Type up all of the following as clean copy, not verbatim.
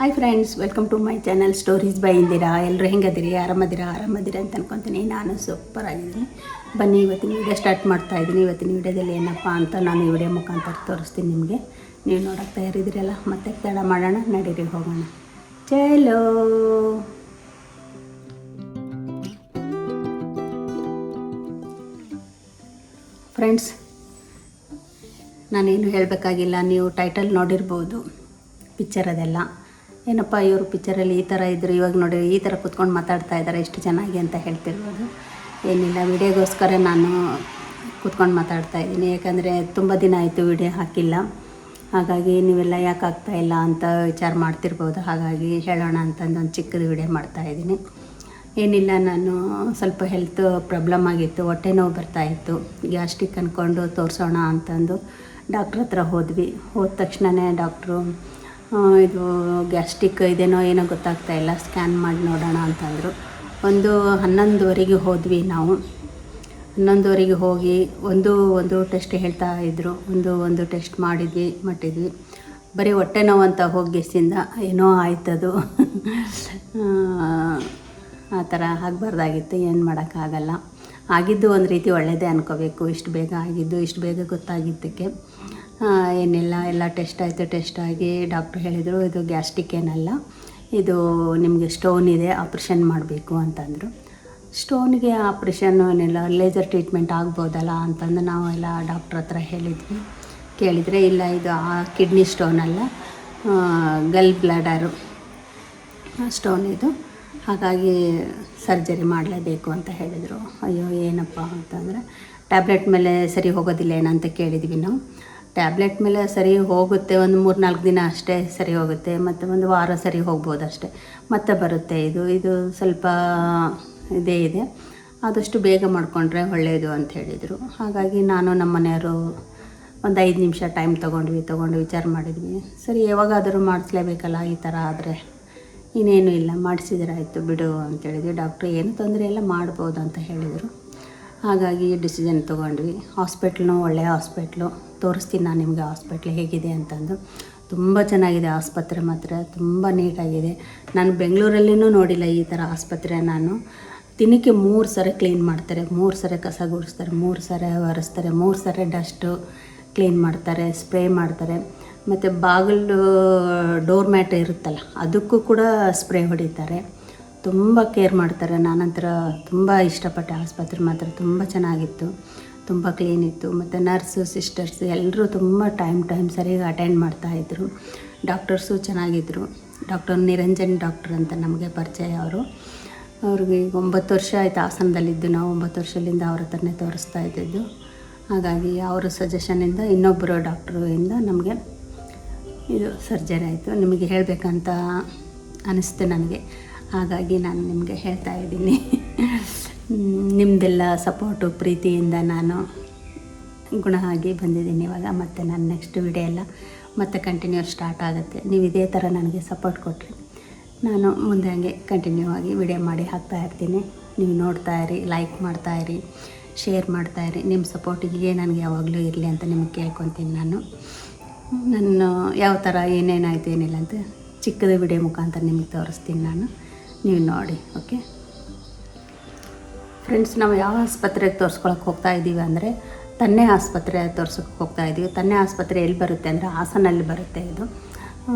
Hi friends, welcome to my channel stories by Indira. ಎಲ್ಲರೂ ಹೆಂಗದಿರಿ? ಆರಾಮದಿರಾ ಅಂತ ಅನ್ಕೊತೀನಿ. ನಾನು ಸೂಪರ್ ಆಗಿದ್ದೀನಿ. ಬನ್ನಿ, ಇವತ್ತಿನ ವೀಡಿಯೋ ಸ್ಟಾರ್ಟ್ ಮಾಡ್ತಾಯಿದ್ದೀನಿ. ಇವತ್ತಿನ ವೀಡಿಯೋದಲ್ಲಿ ಏನಪ್ಪ ಅಂತ ನಾನು ಈ ವಿಡಿಯೋ ಮುಖಾಂತರ ತೋರಿಸ್ತೀನಿ ನಿಮಗೆ. ನೀವು ನೋಡೋಕ್ಕೆ ತಯಾರಿದ್ದೀರಲ್ಲ, ಮತ್ತೆ ತಡ ಮಾಡೋಣ, ನಡೀರಿ ಹೋಗೋಣ. ಚಲೋ ಫ್ರೆಂಡ್ಸ್, ನಾನೇನು ಹೇಳಬೇಕಾಗಿಲ್ಲ. ನೀವು ಟೈಟಲ್ ನೋಡಿರ್ಬೋದು, ಪಿಕ್ಚರ್ ಅದೆಲ್ಲ. ಏನಪ್ಪ ಇವರು ಪಿಕ್ಚರಲ್ಲಿ ಈ ಥರ ಇದ್ದರು, ಇವಾಗ ನೋಡಿ ಈ ಥರ ಕೂತ್ಕೊಂಡು ಮಾತಾಡ್ತಾ ಇದ್ದಾರೆ ಎಷ್ಟು ಚೆನ್ನಾಗಿ ಅಂತ ಹೇಳ್ತಿರ್ಬೋದು. ಏನಿಲ್ಲ, ವಿಡಿಯೋಗೋಸ್ಕರ ನಾನು ಕೂತ್ಕೊಂಡು ಮಾತಾಡ್ತಾ ಇದ್ದೀನಿ. ಯಾಕಂದರೆ ತುಂಬ ದಿನ ಆಯಿತು ವಿಡಿಯೋ ಹಾಕಿಲ್ಲ. ಹಾಗಾಗಿ ನೀವೆಲ್ಲ ಯಾಕೆ ಆಗ್ತಾಯಿಲ್ಲ ಅಂತ ವಿಚಾರ ಮಾಡ್ತಿರ್ಬೋದು. ಹಾಗಾಗಿ ಹೇಳೋಣ ಅಂತಂದು ಒಂದು ಚಿಕ್ಕದು ವಿಡಿಯೋ ಮಾಡ್ತಾಯಿದ್ದೀನಿ. ಏನಿಲ್ಲ, ನಾನು ಸ್ವಲ್ಪ ಹೆಲ್ತ್ ಪ್ರಾಬ್ಲಮ್ ಆಗಿತ್ತು, ಹೊಟ್ಟೆ ನೋವು ಬರ್ತಾಯಿತ್ತು. ಗ್ಯಾಸ್ಟ್ರಿಕ್ ಅಂದ್ಕೊಂಡು ತೋರಿಸೋಣ ಅಂತಂದು ಡಾಕ್ಟ್ರ್ ಹತ್ರ ಹೋದ್ವಿ. ಹೋದ ತಕ್ಷಣವೇ ಡಾಕ್ಟ್ರು ಇದು ಗ್ಯಾಸ್ಟ್ರಿಕ್ ಇದೇನೋ ಏನೋ ಗೊತ್ತಾಗ್ತಾಯಿಲ್ಲ, ಸ್ಕ್ಯಾನ್ ಮಾಡಿ ನೋಡೋಣ ಅಂತಂದರು. 11:30 ಹೋದ್ವಿ ನಾವು. 11:30 ಹೋಗಿ ಒಂದು ಟೆಸ್ಟ್ ಹೇಳ್ತಾ ಇದ್ದರು. ಒಂದು ಟೆಸ್ಟ್ ಮಟ್ಟಿದ್ವಿ. ಬರೀ ಹೊಟ್ಟೆ ನೋವು ಅಂತ ಹೋಗಿಸಿಂದ ಏನೋ ಆಯ್ತದು. ಆ ಥರ ಆಗಬಾರ್ದಾಗಿತ್ತು, ಏನು ಮಾಡೋಕ್ಕಾಗಲ್ಲ. ಆಗಿದ್ದು ಒಂದು ರೀತಿ ಒಳ್ಳೆಯದೇ ಅನ್ಕೋಬೇಕು. ಇಷ್ಟು ಬೇಗ ಆಗಿದ್ದು, ಇಷ್ಟು ಬೇಗ ಗೊತ್ತಾಗಿದ್ದಕ್ಕೆ ಏನಿಲ್ಲ, ಎಲ್ಲ ಟೆಸ್ಟ್ ಆಗಿ ಡಾಕ್ಟ್ರು ಹೇಳಿದರು, ಇದು ಗ್ಯಾಸ್ಟ್ರಿಕ್ ಏನಲ್ಲ, ಇದು ನಿಮಗೆ ಸ್ಟೋನ್ ಇದೆ, ಆಪ್ರೇಷನ್ ಮಾಡಬೇಕು ಅಂತಂದರು. ಸ್ಟೋನ್ಗೆ ಆಪ್ರೇಷನ್ ಏನಿಲ್ಲ, ಲೇಸರ್ ಟ್ರೀಟ್ಮೆಂಟ್ ಆಗ್ಬೋದಲ್ಲ ಅಂತಂದು ನಾವು ಎಲ್ಲ ಡಾಕ್ಟ್ರ್ ಹತ್ರ ಕೇಳಿದರೆ, ಇಲ್ಲ ಇದು ಕಿಡ್ನಿ ಸ್ಟೋನ್ ಅಲ್ಲ, ಗಲ್ ಬ್ಲಾಡರು ಸ್ಟೋನ್ ಇದು, ಹಾಗಾಗಿ ಸರ್ಜರಿ ಮಾಡಲೇಬೇಕು ಅಂತ ಹೇಳಿದರು. ಅಯ್ಯೋ ಏನಪ್ಪ ಅಂತಂದರೆ, ಟ್ಯಾಬ್ಲೆಟ್ ಮೇಲೆ ಸರಿ ಹೋಗೋದಿಲ್ಲ ಏನಂತ ಕೇಳಿದ್ವಿ ನಾವು. ಟ್ಯಾಬ್ಲೆಟ್ ಮೇಲೆ ಸರಿ ಹೋಗುತ್ತೆ, ಒಂದು 3-4 ದಿನ ಅಷ್ಟೇ ಸರಿ ಹೋಗುತ್ತೆ, ಮತ್ತು ಒಂದು ವಾರ ಸರಿ ಹೋಗ್ಬೋದು ಅಷ್ಟೇ, ಮತ್ತೆ ಬರುತ್ತೆ. ಇದು ಸ್ವಲ್ಪ ಇದೇ ಇದೆ, ಆದಷ್ಟು ಬೇಗ ಮಾಡಿಕೊಂಡ್ರೆ ಒಳ್ಳೆಯದು ಅಂತ ಹೇಳಿದರು. ಹಾಗಾಗಿ ನಾನು ನಮ್ಮ ಮನೆಯವರು ಒಂದು 5 ನಿಮಿಷ ಟೈಮ್ ತೊಗೊಂಡು ವಿಚಾರ ಮಾಡಿದ್ವಿ. ಸರಿ, ಯಾವಾಗಾದರೂ ಮಾಡಿಸ್ಲೇಬೇಕಲ್ಲ, ಈ ಥರ ಆದರೆ ಇನ್ನೇನು ಇಲ್ಲ, ಮಾಡಿಸಿದ್ರೆ ಆಯಿತು ಬಿಡು ಅಂತೇಳಿದ್ವಿ. ಡಾಕ್ಟ್ರು ಏನು ತೊಂದರೆ ಇಲ್ಲ, ಮಾಡ್ಬೋದು ಅಂತ ಹೇಳಿದರು. ಹಾಗಾಗಿ ಡಿಸಿಷನ್ ತೊಗೊಂಡ್ವಿ. ಹಾಸ್ಪಿಟ್ಲೂ ಒಳ್ಳೆಯ ಹಾಸ್ಪಿಟ್ಲು, ತೋರಿಸ್ತೀನಿ ನಾನು ನಿಮಗೆ ಹಾಸ್ಪಿಟ್ಲ್ ಹೇಗಿದೆ ಅಂತಂದು. ತುಂಬ ಚೆನ್ನಾಗಿದೆ ಆಸ್ಪತ್ರೆ, ಮಾತ್ರ ತುಂಬ ನೀಟಾಗಿದೆ. ನಾನು ಬೆಂಗಳೂರಲ್ಲಿನೂ ನೋಡಿಲ್ಲ ಈ ಥರ ಆಸ್ಪತ್ರೆ. ನಾನು ದಿನಕ್ಕೆ 3 ಸರಿ ಕ್ಲೀನ್ ಮಾಡ್ತಾರೆ, 3 ಸರಿ ಕಸ ಗುಡಿಸ್ತಾರೆ, 3 ಸರಿ ಒರೆಸ್ತಾರೆ, 3 ಸರಿ ಡಸ್ಟು ಕ್ಲೀನ್ ಮಾಡ್ತಾರೆ, ಸ್ಪ್ರೇ ಮಾಡ್ತಾರೆ. ಮತ್ತು ಬಾಗಿಲು ಡೋರ್ ಮ್ಯಾಟ್ ಇರುತ್ತಲ್ಲ, ಅದಕ್ಕೂ ಕೂಡ ಸ್ಪ್ರೇ ಹೊಡಿತಾರೆ. ತುಂಬ ಕೇರ್ ಮಾಡ್ತಾರೆ. ನಾನಂತರ ತುಂಬ ಇಷ್ಟಪಟ್ಟೆ. ಆಸ್ಪತ್ರೆ ಮಾತ್ರ ತುಂಬ ಚೆನ್ನಾಗಿತ್ತು, ತುಂಬ ಕ್ಲೀನಿತ್ತು. ಮತ್ತು ನರ್ಸು, ಸಿಸ್ಟರ್ಸು ಎಲ್ಲರೂ ತುಂಬ ಟೈಮ್ ಸರಿಯಾಗಿ ಅಟೆಂಡ್ ಮಾಡ್ತಾಯಿದ್ರು. ಡಾಕ್ಟರ್ಸು ಚೆನ್ನಾಗಿದ್ದರು. ಡಾಕ್ಟರ್ ನಿರಂಜನ್ ಡಾಕ್ಟರ್ ಅಂತ ನಮಗೆ ಪರಿಚಯ. ಅವ್ರಿಗೆ 9 ವರ್ಷ ಆಯಿತು ಹಾಸನದಲ್ಲಿದ್ದು. ನಾವು 9 ವರ್ಷದಿಂದ ಅವ್ರ ಹತ್ರನೇ ತೋರಿಸ್ತಾ ಇದ್ದಿದ್ದು. ಹಾಗಾಗಿ ಅವರ ಸಜೆಷನಿಂದ ಇನ್ನೊಬ್ಬರು ಡಾಕ್ಟ್ರಿಂದ ನಮಗೆ ಇದು ಸರ್ಜರಿ ಆಯಿತು. ನಿಮಗೆ ಹೇಳಬೇಕಂತ ಅನ್ನಿಸ್ತು ನನಗೆ, ಹಾಗಾಗಿ ನಾನು ನಿಮಗೆ ಹೇಳ್ತಾ ಇದ್ದೀನಿ. ನಿಮ್ಮದೆಲ್ಲ ಸಪೋರ್ಟು, ಪ್ರೀತಿಯಿಂದ ನಾನು ಗುಣ ಆಗಿ ಬಂದಿದ್ದೀನಿ ಇವಾಗ. ಮತ್ತು ನಾನು ನೆಕ್ಸ್ಟ್ ವಿಡಿಯೋ ಎಲ್ಲ ಮತ್ತೆ ಕಂಟಿನ್ಯೂ ಸ್ಟಾರ್ಟ್ ಆಗುತ್ತೆ. ನೀವು ಇದೇ ಥರ ನನಗೆ ಸಪೋರ್ಟ್ ಕೊಟ್ಟರೆ ನಾನು ಮುಂದೆ ಹಂಗೆ ಕಂಟಿನ್ಯೂ ಆಗಿ ವಿಡಿಯೋ ಮಾಡಿ ಹಾಕ್ತಾಯಿರ್ತೀನಿ. ನೀವು ನೋಡ್ತಾಯಿರಿ, ಲೈಕ್ ಮಾಡ್ತಾಯಿರಿ, ಶೇರ್ ಮಾಡ್ತಾಯಿರಿ. ನಿಮ್ಮ ಸಪೋರ್ಟಿಗೆ ನನಗೆ ಯಾವಾಗಲೂ ಇರಲಿ ಅಂತ ನಿಮಗೆ ಕೇಳ್ಕೊತೀನಿ. ನಾನು ಯಾವ ಥರ ಏನೇನಾಯಿತು ಏನಿಲ್ಲ ಅಂತ ಚಿಕ್ಕದ ವಿಡಿಯೋ ಮುಖಾಂತರ ನಿಮಗೆ ತೋರಿಸ್ತೀನಿ ನಾನು, ನೀವು ನೋಡಿ. ಓಕೆ ಫ್ರೆಂಡ್ಸ್, ನಾವು ಯಾವ ಆಸ್ಪತ್ರೆಗೆ ತೋರಿಸ್ಕೊಳಕ್ಕೆ ಹೋಗ್ತಾ ಇದ್ದೀವಿ ಅಂದರೆ ತನ್ನೆ ಆಸ್ಪತ್ರೆ ತೋರ್ಸೋಕ್ಕೆ ಹೋಗ್ತಾ ಇದ್ದೀವಿ. ತನ್ನೆ ಆಸ್ಪತ್ರೆ ಎಲ್ಲಿ ಬರುತ್ತೆ ಅಂದರೆ ಹಾಸನಲ್ಲಿ ಬರುತ್ತೆ. ಇದು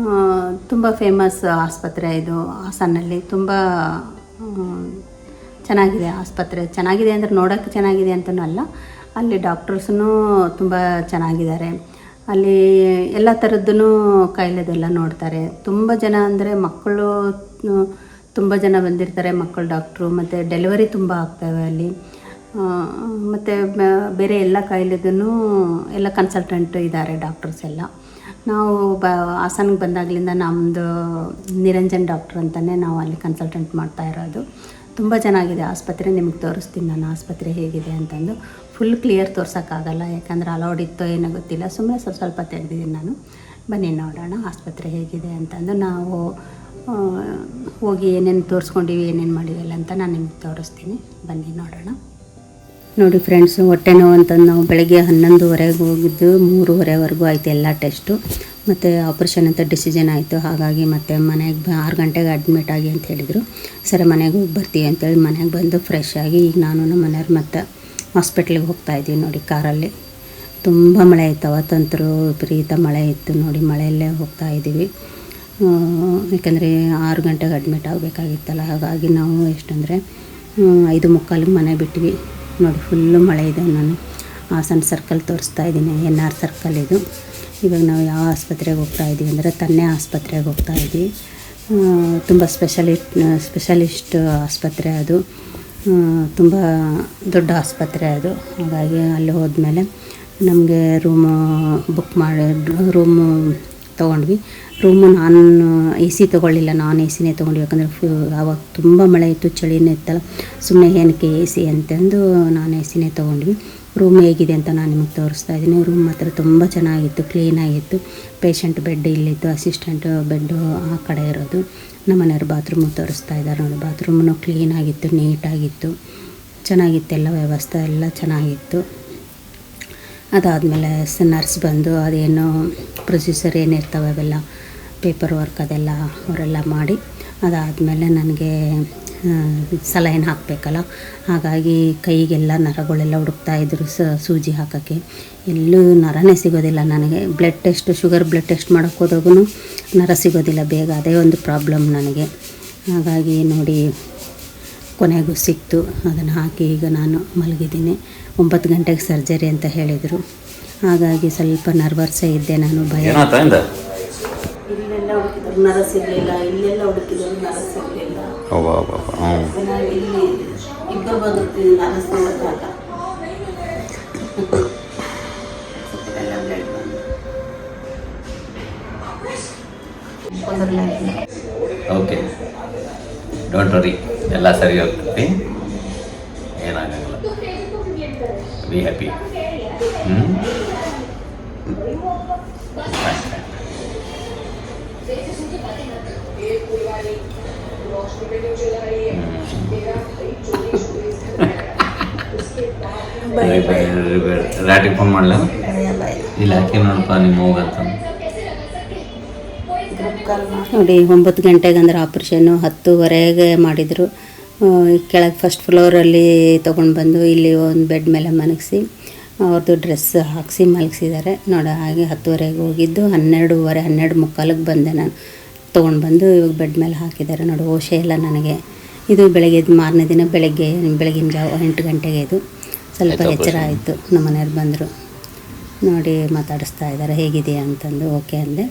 ತುಂಬ ಫೇಮಸ್ ಆಸ್ಪತ್ರೆ. ಇದು ಹಾಸನಲ್ಲಿ ತುಂಬ ಚೆನ್ನಾಗಿದೆ ಆಸ್ಪತ್ರೆ. ಚೆನ್ನಾಗಿದೆ ಅಂದರೆ ನೋಡೋಕ್ಕೆ ಚೆನ್ನಾಗಿದೆ ಅಂತಲೂ ಅಲ್ಲ, ಅಲ್ಲಿ ಡಾಕ್ಟರ್ಸೂ ತುಂಬ ಚೆನ್ನಾಗಿದ್ದಾರೆ. ಅಲ್ಲಿ ಎಲ್ಲ ಥರದ್ದೂ ಕಾಯಿಲೆದೆಲ್ಲ ನೋಡ್ತಾರೆ. ತುಂಬ ಜನ ಅಂದರೆ ಮಕ್ಕಳು ತುಂಬ ಜನ ಬಂದಿರ್ತಾರೆ, ಮಕ್ಕಳು ಡಾಕ್ಟ್ರು. ಮತ್ತು ಡೆಲಿವರಿ ತುಂಬ ಆಗ್ತವೆ ಅಲ್ಲಿ. ಮತ್ತು ಬೇರೆ ಎಲ್ಲ ಕಾಯಿಲೆದೂ ಎಲ್ಲ ಕನ್ಸಲ್ಟೆಂಟ್ ಇದ್ದಾರೆ ಡಾಕ್ಟರ್ಸ್ ಎಲ್ಲ. ನಾವು ಹಾಸನ್ಗೆ ಬಂದಾಗಲಿಂದ ನಮ್ಮದು ನಿರಂಜನ್ ಡಾಕ್ಟ್ರ್ ಅಂತಲೇ ನಾವು ಅಲ್ಲಿ ಕನ್ಸಲ್ಟೆಂಟ್ ಮಾಡ್ತಾ ಇರೋದು. ತುಂಬ ಚೆನ್ನಾಗಿದೆ ಆಸ್ಪತ್ರೆ. ನಿಮಗೆ ತೋರಿಸ್ತೀನಿ ನಾನು ಆಸ್ಪತ್ರೆ ಹೇಗಿದೆ ಅಂತಂದು. ಫುಲ್ ಕ್ಲಿಯರ್ ತೋರ್ಸೋಕ್ಕಾಗಲ್ಲ, ಯಾಕಂದರೆ ಅಲೌಡ್ ಇತ್ತೋ ಏನೋ ಗೊತ್ತಿಲ್ಲ, ಸುಮ್ಮನೆ ಸ್ವಲ್ಪ ತೆಗೆದಿದ್ದೀನಿ ನಾನು. ಬನ್ನಿ ನೋಡೋಣ ಆಸ್ಪತ್ರೆ ಹೇಗಿದೆ ಅಂತಂದು. ನಾವು ಹೋಗಿ ಏನೇನು ತೋರಿಸ್ಕೊಂಡಿವಿ, ಏನೇನು ಮಾಡಿವಲ್ಲ ಅಂತ ನಾನು ನಿಮ್ಗೆ ತೋರಿಸ್ತೀನಿ. ಬನ್ನಿ ನೋಡೋಣ. ನೋಡಿ ಫ್ರೆಂಡ್ಸು, ಹೊಟ್ಟೆ ನೋವು ಅಂತಂದು ನಾವು ಬೆಳಗ್ಗೆ 11:30 ಹೋಗಿದ್ದು 3:30ವರೆಗೂ ಆಯಿತು ಎಲ್ಲ ಟೆಸ್ಟು. ಮತ್ತು ಆಪ್ರೇಷನ್ ಅಂತ ಡಿಸಿಷನ್ ಆಯಿತು. ಹಾಗಾಗಿ ಮತ್ತೆ ಮನೆಗೆ 6 ಗಂಟೆಗೆ ಅಡ್ಮಿಟ್ ಆಗಿ ಅಂತ ಹೇಳಿದರು. ಸರಿ ಮನೆಗೆ ಹೋಗಿ ಬರ್ತೀವಿ ಅಂತೇಳಿ ಮನೆಗೆ ಬಂದು ಫ್ರೆಶ್ ಆಗಿ ಈಗ ನಾನು ನಮ್ಮ ಮನೆಯವ್ರು ಮತ್ತೆ ಹಾಸ್ಪಿಟ್ಲಿಗೆ ಹೋಗ್ತಾಯಿದ್ದೀವಿ ನೋಡಿ ಕಾರಲ್ಲಿ. ತುಂಬ ಮಳೆ ಇತ್ತು ಅವತ್ತಂತರೂ, ವಿಪರೀತ ಮಳೆ ಇತ್ತು ನೋಡಿ. ಮಳೆಯಲ್ಲೇ ಹೋಗ್ತಾಯಿದ್ದೀವಿ. ಯಾಕಂದರೆ 6 ಗಂಟೆಗೆ ಅಡ್ಮಿಟ್ ಆಗಬೇಕಾಗಿತ್ತಲ್ಲ. ಹಾಗಾಗಿ ನಾವು ಎಷ್ಟಂದರೆ 5:45 ಮನೆ ಬಿಟ್ವಿ ನೋಡಿ. ಫುಲ್ಲು ಮಳೆ ಇದೆ. ನಾನು ಹಾಸನ ಸರ್ಕಲ್ ತೋರಿಸ್ತಾ ಇದ್ದೀನಿ, NR ಸರ್ಕಲ್ ಇದು. ಇವಾಗ ನಾವು ಯಾವ ಆಸ್ಪತ್ರೆಗೆ ಹೋಗ್ತಾಯಿದ್ದೀವಿ ಅಂದರೆ ತನ್ನೆ ಆಸ್ಪತ್ರೆಗೆ ಹೋಗ್ತಾಯಿದ್ವಿ. ತುಂಬ ಸ್ಪೆಷಲಿಸ್ಟ್ ಆಸ್ಪತ್ರೆ ಅದು. ತುಂಬ ದೊಡ್ಡ ಆಸ್ಪತ್ರೆ ಅದು. ಹಾಗಾಗಿ ಅಲ್ಲಿ ಹೋದ್ಮೇಲೆ ನಮಗೆ ರೂಮು ತೊಗೊಂಡ್ವಿ. ರೂಮು ನಾನು AC ತೊಗೊಳ್ಳಿಲ್ಲ, ನಾನ್ ACನೇ ತೊಗೊಂಡ್ವಿ. ಯಾಕಂದರೆ ಆವಾಗ ತುಂಬ ಮಳೆ ಇತ್ತು, ಚಳಿನೇ ಇತ್ತಲ್ಲ, ಸುಮ್ಮನೆ ಏನಕ್ಕೆ AC ಅಂತಂದು ನಾನ್ ACನೇ ತೊಗೊಂಡ್ವಿ. ರೂಮ್ ಹೇಗಿದೆ ಅಂತ ನಾನು ನಿಮಗೆ ತೋರಿಸ್ತಾ ಇದ್ದೀನಿ. ರೂಮ್ ಮಾತ್ರ ತುಂಬ ಚೆನ್ನಾಗಿತ್ತು, ಕ್ಲೀನಾಗಿತ್ತು. ಪೇಷಂಟ್ ಬೆಡ್ ಇಲ್ಲಿತ್ತು, ಅಸಿಸ್ಟೆಂಟ್ ಬೆಡ್ಡು ಆ ಕಡೆ ಇರೋದು. ನಮ್ಮ ಮನೆಯವ್ರು ಬಾತ್ರೂಮು ತೋರಿಸ್ತಾ ಇದ್ದಾರೆ ನೋಡಿ. ಬಾತ್ರೂಮು ಕ್ಲೀನಾಗಿತ್ತು, ನೀಟಾಗಿತ್ತು, ಚೆನ್ನಾಗಿತ್ತು. ಎಲ್ಲ ವ್ಯವಸ್ಥೆ ಎಲ್ಲ ಚೆನ್ನಾಗಿತ್ತು. ಅದಾದಮೇಲೆ ನರ್ಸ್ ಬಂದು ಅದೇನು ಪ್ರೊಸೀಜರ್ ಏನಿರ್ತವೆ ಅವೆಲ್ಲ ಪೇಪರ್ ವರ್ಕ್ ಅದೆಲ್ಲ ಅವರೆಲ್ಲ ಮಾಡಿ, ಅದಾದಮೇಲೆ ನನಗೆ ಸಲೈನ್ ಹಾಕಬೇಕಲ್ಲ. ಹಾಗಾಗಿ ಕೈಗೆಲ್ಲ ನರಗಳೆಲ್ಲ ಹುಡುಕ್ತಾಯಿದ್ರು ಸೂಜಿ ಹಾಕೋಕ್ಕೆ. ಎಲ್ಲೂ ನರನೇ ಸಿಗೋದಿಲ್ಲ ನನಗೆ. ಶುಗರ್ ಬ್ಲಡ್ ಟೆಸ್ಟ್ ಮಾಡೋಕ್ಕೆ ಹೋದಾಗೂ ನರ ಸಿಗೋದಿಲ್ಲ ಬೇಗ. ಅದೇ ಒಂದು ಪ್ರಾಬ್ಲಮ್ ನನಗೆ. ಹಾಗಾಗಿ ನೋಡಿ ಕೊನೆಗೂ ಸಿಕ್ತು. ಅದನ್ನು ಹಾಕಿ ಈಗ ನಾನು ಮಲಗಿದ್ದೀನಿ. 9 ಗಂಟೆಗೆ ಸರ್ಜರಿ ಅಂತ ಹೇಳಿದರು. ಹಾಗಾಗಿ ಸ್ವಲ್ಪ ನರ್ವಸ್ಸೇ ಇದ್ದೆ ನಾನು. ಭಯ. ಇಲ್ಲೆಲ್ಲ ಹುಡುಕಿದ್ರು ನರ ಸಿಗಲಿಲ್ಲ, ಇಲ್ಲೆಲ್ಲ ಹುಡುಕಿದ್ರು ನರ ಸಿಗಲಿಲ್ಲ. ಇಲ್ಲಿ ಇಬ್ಬರು ಬಂದಿರ್ತೀವಿ ನರ ಸಿಗೋದಾಗ. ಓಕೆ, ಡೋಂಟ್ ವರಿ, ಎಲ್ಲ ಸರಿ ಹೋಗ್ತೈತಿ, ಏನಾಗಲ್ಲ. Be happy. ರಾಟಿಗೆ ಫೋನ್ ಮಾಡಲ ಇಲ್ಲ, ಯಾಕೆ ನೋಡಪ್ಪ ನಿಮ್ಮ ಹೋಗಂತ ನೋಡಿ. 9 ಗಂಟೆಗೆ ಅಂದ್ರೆ ಆಪ್ರೇಷನ್ನು 10:15 ಮಾಡಿದರು. ಕೆಳಗೆ ಫಸ್ಟ್ ಫ್ಲೋರಲ್ಲಿ ತೊಗೊಂಡು ಬಂದು ಇಲ್ಲಿ ಒಂದು ಬೆಡ್ ಮೇಲೆ ಮಲಗಿಸಿ ಅವ್ರದ್ದು ಡ್ರೆಸ್ ಹಾಕಿಸಿ ಮಲಗಿಸಿದ್ದಾರೆ ನೋಡಿ. ಹಾಗೆ 10:15 ಹೋಗಿದ್ದು 12:15 ಬಂದೆ ನಾನು. ತೊಗೊಂಡು ಬಂದು ಇವಾಗ ಬೆಡ್ ಮೇಲೆ ಹಾಕಿದ್ದಾರೆ ನೋಡಿ. ಹೋಶೇ ಇಲ್ಲ ನನಗೆ. ಇದು ಬೆಳಗ್ಗೆ ಮಾರನೇ ದಿನ ಬೆಳಗಿನ ಜಾವ 8 ಗಂಟೆಗೆ ಇದು ಸ್ವಲ್ಪ ಎಚ್ಚರ ಆಯಿತು. ನಮ್ಮ ಮನೆಯವ್ರು ಬಂದರು ನೋಡಿ, ಮಾತಾಡಿಸ್ತಾ ಇದ್ದಾರೆ ಹೇಗಿದೆಯಾ ಅಂತಂದು. ಓಕೆ ಅಂದೆ.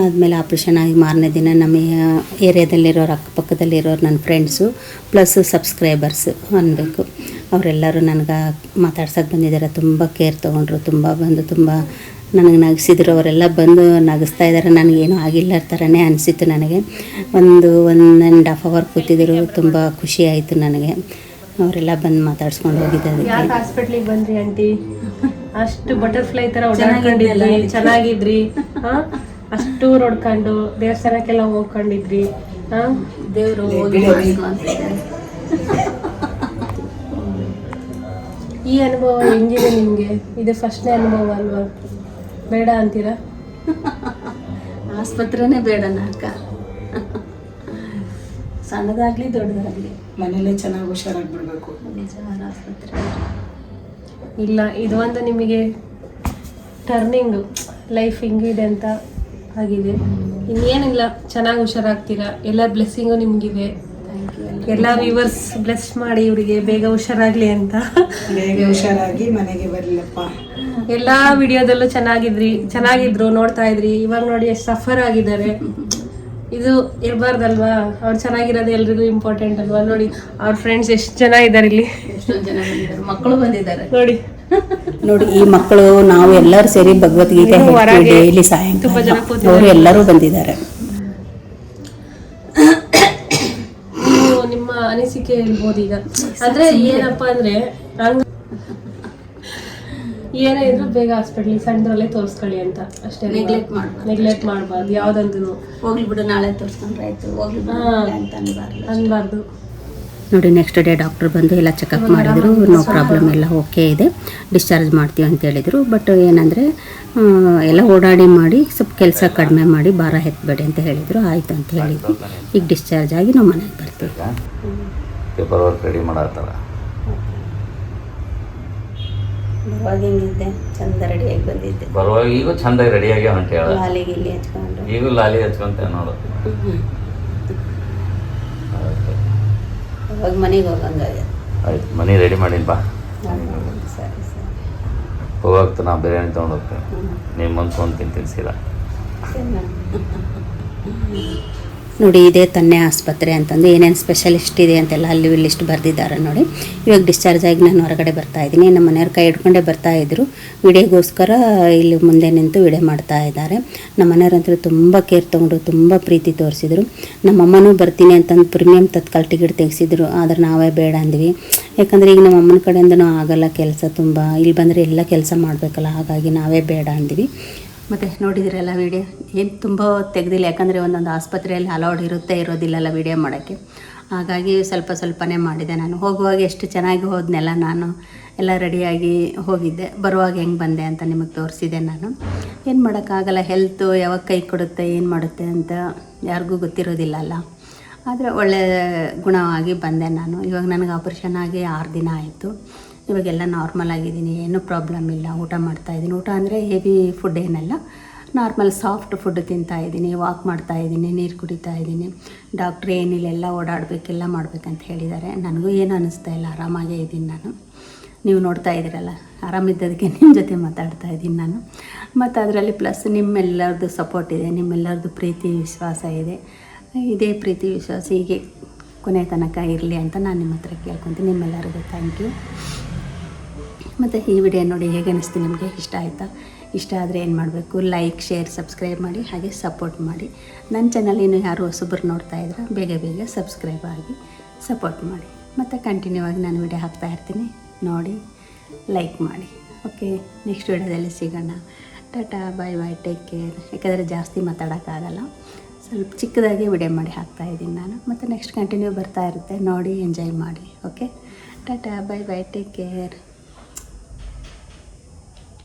ಆದಮೇಲೆ ಆಪ್ರೇಷನ್ ಆಗಿ ಮಾರನೇ ದಿನ ನಮ್ಮ ಏರಿಯಾದಲ್ಲಿರೋರು, ಅಕ್ಕಪಕ್ಕದಲ್ಲಿರೋರು ನನ್ನ ಫ್ರೆಂಡ್ಸು ಪ್ಲಸ್ ಸಬ್ಸ್ಕ್ರೈಬರ್ಸು ಅನ್ನಬೇಕು, ಅವರೆಲ್ಲರೂ ನನಗೆ ಮಾತಾಡ್ಸೋಕ್ಕೆ ಬಂದಿದ್ದಾರೆ. ತುಂಬ ಕೇರ್ ತೊಗೊಂಡ್ರು. ತುಂಬ ನನಗೆ ನಗಿಸಿದ್ರು. ಅವರೆಲ್ಲ ಬಂದು ನಗಿಸ್ತಾ ಇದ್ದಾರೆ. ನನಗೇನು ಆಗಿಲ್ಲ ಥರನೇ ಅನಿಸಿತ್ತು ನನಗೆ. 1.5 ಅವರ್ ಕೂತಿದ್ರು. ತುಂಬ ಖುಷಿ ಆಯಿತು ನನಗೆ. ಅವರೆಲ್ಲ ಬಂದು ಮಾತಾಡ್ಸ್ಕೊಂಡು ಹೋಗಿದ್ದಾರೆ. ಯಾಕೆ ಹಾಸ್ಪಿಟ್ಲಿಗೆ ಬಂದ್ರಿ ಆಂಟಿ? ಅಷ್ಟು ಬಟರ್ಫ್ಲೈ ಥರ ಓಡಾಡ್ಕೊಂಡಿದ್ರಿ, ಚೆನ್ನಾಗಿದ್ರಿ. ಅಷ್ಟು ನೋಡ್ಕೊಂಡು ದೇವಸ್ಥಾನಕ್ಕೆಲ್ಲ ಹೋಗ್ಕೊಂಡಿದ್ರಿ. ದೇವರು ಈ ಅನುಭವ ಹೆಂಗಿದೆ ನಿಮಗೆ? ಇದು ಫಸ್ಟ್ನೇ ಅನುಭವ ಅಲ್ವಾ? ಬೇಡ ಅಂತೀರಾ? ಆಸ್ಪತ್ರೆನೇ ಬೇಡ ಅಕ್ಕ. ಸಣ್ಣದಾಗಲಿ ದೊಡ್ಡದಾಗಲಿ ಮನೇಲೆ ಚೆನ್ನಾಗಿ ಹುಷಾರಾಗಿಬಿಡ್ಬೇಕು. ಆಸ್ಪತ್ರೆ ಇಲ್ಲ, ಇದು ಒಂದು ನಿಮಗೆ ಟರ್ನಿಂಗು, ಲೈಫ್ ಹಿಂಗಿದೆ ಅಂತ ಆಗಿದೆ. ಇನ್ನೇನಿಲ್ಲ, ಚೆನ್ನಾಗಿ ಹುಷಾರಾಗ್ತೀರಾ. ಎಲ್ಲ ಬ್ಲೆಸ್ಸಿಂಗು ನಿಮಗಿದೆ. ಎಲ್ಲ ವ್ಯೂವರ್ಸ್ ಬ್ಲೆಸ್ ಮಾಡಿ ಇವರಿಗೆ ಬೇಗ ಹುಷಾರಾಗಲಿ ಅಂತ. ಬೇಗ ಹುಷಾರಾಗಿ ಮನೆಗೆ ಬರಲಪ್ಪ. ಎಲ್ಲ ವಿಡಿಯೋದಲ್ಲೂ ಚೆನ್ನಾಗಿದ್ರು, ನೋಡ್ತಾ ಇದ್ರಿ. ಇವಾಗ ನೋಡಿ ಎಷ್ಟು ಸಫರ್ ಆಗಿದ್ದಾರೆ. ಇದು ಇರಬಾರ್ದಲ್ವಾ? ಅವ್ರು ಚೆನ್ನಾಗಿರೋದು ಎಲ್ರಿಗೂ ಇಂಪಾರ್ಟೆಂಟ್ ಅಲ್ವಾ? ನೋಡಿ ಅವ್ರ ಫ್ರೆಂಡ್ಸ್ ಎಷ್ಟು ಜನ ಇದ್ದಾರೆ ಇಲ್ಲಿ. ಎಷ್ಟೊಂದು ಜನ ಬಂದಿದ್ದಾರೆ, ಮಕ್ಕಳು ಬಂದಿದ್ದಾರೆ ನೋಡಿ. ಈ ಮಕ್ಕಳು ನಾವು ಎಲ್ಲರೂ ಸೇರಿ ಭಗವದ್ಗೀತೆ ಡೈಲಿ ಸಾಯಂಕಾಲ ಅವರು ಎಲ್ಲರೂ ಬಂದಿದ್ದಾರೆ. ನೀವು ನಿಮ್ಮ ಅನಿಸಿಕೆ ಹೇಳ್ಬೋದು ಈಗ. ಅಂದ್ರೆ ಏನಪ್ಪಾ ಅಂದ್ರೆ ಏನೇ ಇದ್ರು ಬೇಗ ಹಾಸ್ಪಿಟ್ಲಿಗೆ ಸಣ್ಣದ್ರಲ್ಲೇ ತೋರಿಸ್ಕೊಳ್ಳಿ ಅಂತ ಅಷ್ಟೇ. ನೆಗ್ಲೆಕ್ಟ್ ಮಾಡಬಾರ್ದು ಯಾವುದಂತೂ. ಹೋಗ್ಲಿ ಬಿಡು, ನಾಳೆ ತೋರಿಸ್ಕೊಂಡ್ರೆ ಆಯ್ತು, ಹೋಗ್ಲಿ ಅಂತ ಅನ್ಬಾರ್ದು. ನೋಡಿ ನೆಕ್ಸ್ಟ್ ಡೇ ಡಾಕ್ಟ್ರ್ ಬಂದು ಎಲ್ಲ ಚೆಕಪ್ ಮಾಡಿದರು, ನೋ ಪ್ರಾಬ್ಲಮ್, ಎಲ್ಲ ಓಕೆ ಇದೆ, ಡಿಸ್ಚಾರ್ಜ್ ಮಾಡ್ತೀವಿ ಅಂತ ಹೇಳಿದರು. ಬಟ್ ಏನಂದರೆ ಎಲ್ಲ ಓಡಾಡಿ ಮಾಡಿ ಸ್ವಲ್ಪ ಕೆಲಸ ಕಡಿಮೆ ಮಾಡಿ ಭಾರ ಎತ್ತಬೇಡಿ ಅಂತ ಹೇಳಿದರು. ಆಯಿತು ಅಂತ ಹೇಳಿದ್ವಿ. ಈಗ ಡಿಸ್ಚಾರ್ಜ್ ಆಗಿ ನಾವು ಮನೆಗೆ ಬರ್ತೀವಿ. ಪೇಪರ್ ವರ್ಕ್ ರೆಡಿ ಮಾಡತ್ತಾರ. ಬರುವಾಗ ಹಿಂಗಿದ್ದೆ, ಚಂದ ರೆಡಿಯಾಗಿ ಬಂದಿದ್ದೆ. ಬರುವಾಗ ಈಗ ಚಂದಾಗಿ ರೆಡಿಯಾಗಿ ಹೊಂಟೆ ಹೇಳ. ಲಾಲಿಗೆ ಇಲ್ಲಿ ಹಚ್ಕೊಂಡು ಈಗ ಲಾಲಿ ಹಚ್ಕೊಂತ ನೋಡು. ಇವಾಗ ಮನೆಗೆ ಹೋಗಂಗಾಗ ಆಯ್ತು, ಮನೆ ರೆಡಿ ಮಾಡಿನ ಬಾ. ಸರಿ ಸರಿ ಹೋಗ್ತು, ನಾವು ಬಿರಿಯಾನಿ ತೊಗೊಂಡು ಹೋಗ್ತೇವೆ. ನಿಮ್ಮ ಮುಂದೆ ತೊಗೊಂಡು ತಿಂತೀನಿ ಸೀದಾ. ನೋಡಿ ಇದೇ ತನ್ನೆ ಆಸ್ಪತ್ರೆ ಅಂತಂದು ಏನೇನು ಸ್ಪೆಷಲಿಸ್ಟ್ ಇದೆ ಅಂತೆಲ್ಲ ಅಲ್ಲಿ ಲಿಸ್ಟ್ ಬರೆದಿದ್ದಾರೆ ನೋಡಿ. ಇವಾಗ ಡಿಸ್ಚಾರ್ಜ್ ಆಗಿ ನಾನು ಹೊರಗಡೆ ಬರ್ತಾಯಿದ್ದೀನಿ. ನಮ್ಮ ಮನೆಯವ್ರ ಕೈ ಹಿಡ್ಕೊಂಡೇ ಬರ್ತಾಯಿದ್ರು. ವಿಡಿಯೋಗೋಸ್ಕರ ಇಲ್ಲಿ ಮುಂದೆ ನಿಂತು ವಿಡಿಯೋ ಮಾಡ್ತಾ ಇದ್ದಾರೆ. ನಮ್ಮ ಮನೆಯವ್ರಂತೂ ತುಂಬ ಕೇರ್ ತೊಗೊಂಡು ತುಂಬ ಪ್ರೀತಿ ತೋರಿಸಿದ್ರು. ನಮ್ಮಮ್ಮನೂ ಬರ್ತೀನಿ ಅಂತಂದು ಪ್ರೀಮಿಯಂ ತತ್ಕಾಲ್ ಟಿಕೆಟ್ ತೆಗೆಸಿದ್ರು. ಆದರೆ ನಾವೇ ಬೇಡ ಅಂದ್ವಿ. ಯಾಕಂದರೆ ಈಗ ನಮ್ಮ ಅಮ್ಮನ ಕಡೆಯಿಂದನೂ ಆಗಲ್ಲ ಕೆಲಸ, ತುಂಬ ಇಲ್ಲಿ ಬಂದರೆ ಎಲ್ಲ ಕೆಲಸ ಮಾಡಬೇಕಲ್ಲ, ಹಾಗಾಗಿ ನಾವೇ ಬೇಡ ಅಂದ್ವಿ. ಮತ್ತು ನೋಡಿದಿರಲ್ಲ ವೀಡಿಯೋ ಏನು ತುಂಬ ತೆಗೆದಿಲ್ಲ, ಯಾಕಂದರೆ ಒಂದೊಂದು ಆಸ್ಪತ್ರೆಯಲ್ಲಿ ಅಲೌಡ್ ಇರುತ್ತೆ ಇರೋದಿಲ್ಲಲ್ಲ ವೀಡಿಯೋ ಮಾಡೋಕ್ಕೆ. ಹಾಗಾಗಿ ಸ್ವಲ್ಪನೇ ಮಾಡಿದೆ. ನಾನು ಹೋಗುವಾಗ ಎಷ್ಟು ಚೆನ್ನಾಗಿ ಹೋದ್ನೆಲ್ಲ, ನಾನು ಎಲ್ಲ ರೆಡಿಯಾಗಿ ಹೋಗಿದ್ದೆ. ಬರುವಾಗ ಹೆಂಗೆ ಬಂದೆ ಅಂತ ನಿಮಗೆ ತೋರಿಸಿದೆ. ನಾನು ಏನು ಮಾಡೋಕ್ಕಾಗಲ್ಲ, ಹೆಲ್ತು ಯಾವಾಗ ಕೈ ಕೊಡುತ್ತೆ ಏನು ಮಾಡುತ್ತೆ ಅಂತ ಯಾರಿಗೂ ಗೊತ್ತಿರೋದಿಲ್ಲ ಅಲ್ಲ. ಆದರೆ ಒಳ್ಳೆ ಗುಣವಾಗಿ ಬಂದೆ ನಾನು. ಇವಾಗ ನನಗೆ ಆಪ್ರೇಷನ್ ಆಗಿ 6 ದಿನ ಆಯಿತು. ಇವಾಗೆಲ್ಲ ನಾರ್ಮಲ್ ಆಗಿದ್ದೀನಿ, ಏನೂ ಪ್ರಾಬ್ಲಮ್ ಇಲ್ಲ. ಊಟ ಮಾಡ್ತಾಯಿದ್ದೀನಿ. ಊಟ ಅಂದರೆ ಹೆವಿ ಫುಡ್ ಏನಲ್ಲ, ನಾರ್ಮಲ್ ಸಾಫ್ಟ್ ಫುಡ್ ತಿಂತಾಯಿದ್ದೀನಿ, ವಾಕ್ ಮಾಡ್ತಾಯಿದ್ದೀನಿ, ನೀರು ಕುಡಿತಾಯಿದ್ದೀನಿ. ಡಾಕ್ಟ್ರ್ ಏನಿಲ್ಲ, ಎಲ್ಲ ಓಡಾಡಬೇಕೆಲ್ಲ ಮಾಡಬೇಕಂತ ಹೇಳಿದ್ದಾರೆ. ನನಗೂ ಏನು ಅನ್ನಿಸ್ತಾ ಇಲ್ಲ, ಆರಾಮಾಗೇ ಇದ್ದೀನಿ ನಾನು. ನೀವು ನೋಡ್ತಾ ಇದ್ದೀರಲ್ಲ, ಆರಾಮಿದ್ದದಕ್ಕೆ ನಿಮ್ಮ ಜೊತೆ ಮಾತಾಡ್ತಾ ಇದ್ದೀನಿ ನಾನು. ಮತ್ತು ಅದರಲ್ಲಿ ಪ್ಲಸ್ ನಿಮ್ಮೆಲ್ಲರದ್ದು ಸಪೋರ್ಟ್ ಇದೆ, ನಿಮ್ಮೆಲ್ಲರದ್ದು ಪ್ರೀತಿ ವಿಶ್ವಾಸ ಇದೆ. ಇದೇ ಪ್ರೀತಿ ವಿಶ್ವಾಸ ಹೀಗೆ ಕೊನೆ ತನಕ ಇರಲಿ ಅಂತ ನಾನು ನಿಮ್ಮ ಹತ್ರ ಕೇಳ್ಕೊತೀನಿ. ನಿಮ್ಮೆಲ್ಲರಿಗೂ ಥ್ಯಾಂಕ್ ಯು. ಮತ್ತು ಈ ವಿಡಿಯೋ ನೋಡಿ ಹೇಗೆ ಅನ್ನಿಸ್ತು ನಿಮಗೆ? ಇಷ್ಟ ಆಯಿತಾ? ಇಷ್ಟ ಆದರೆ ಏನು ಮಾಡಬೇಕು? ಲೈಕ್, ಶೇರ್, ಸಬ್ಸ್ಕ್ರೈಬ್ ಮಾಡಿ, ಹಾಗೆ ಸಪೋರ್ಟ್ ಮಾಡಿ. ನನ್ನ ಚಾನಲ್ ಇನ್ನೂ ಯಾರು ಹೊಸಬ್ರು ನೋಡ್ತಾ ಇದ್ರೆ ಬೇಗ ಸಬ್ಸ್ಕ್ರೈಬ್ ಆಗಿ ಸಪೋರ್ಟ್ ಮಾಡಿ. ಮತ್ತು ಕಂಟಿನ್ಯೂ ಆಗಿ ನಾನು ವಿಡಿಯೋ ಹಾಕ್ತಾಯಿರ್ತೀನಿ, ನೋಡಿ ಲೈಕ್ ಮಾಡಿ. ಓಕೆ, ನೆಕ್ಸ್ಟ್ ವಿಡಿಯೋದಲ್ಲಿ ಸಿಗೋಣ. ಟಾಟಾ, ಬಾಯ್ ಬಾಯ್, ಟೇಕ್ ಕೇರ್. ಯಾಕಂದರೆ ಜಾಸ್ತಿ ಮಾತಾಡೋಕ್ಕಾಗಲ್ಲ, ಸ್ವಲ್ಪ ಚಿಕ್ಕದಾಗಿ ವಿಡಿಯೋ ಮಾಡಿ ಹಾಕ್ತಾಯಿದ್ದೀನಿ ನಾನು. ಮತ್ತು ನೆಕ್ಸ್ಟ್ ಕಂಟಿನ್ಯೂ ಬರ್ತಾ ಇರುತ್ತೆ, ನೋಡಿ ಎಂಜಾಯ್ ಮಾಡಿ. ಓಕೆ, ಟಾಟಾ, ಬಾಯ್ ಬಾಯ್, ಟೇಕ್ ಕೇರ್.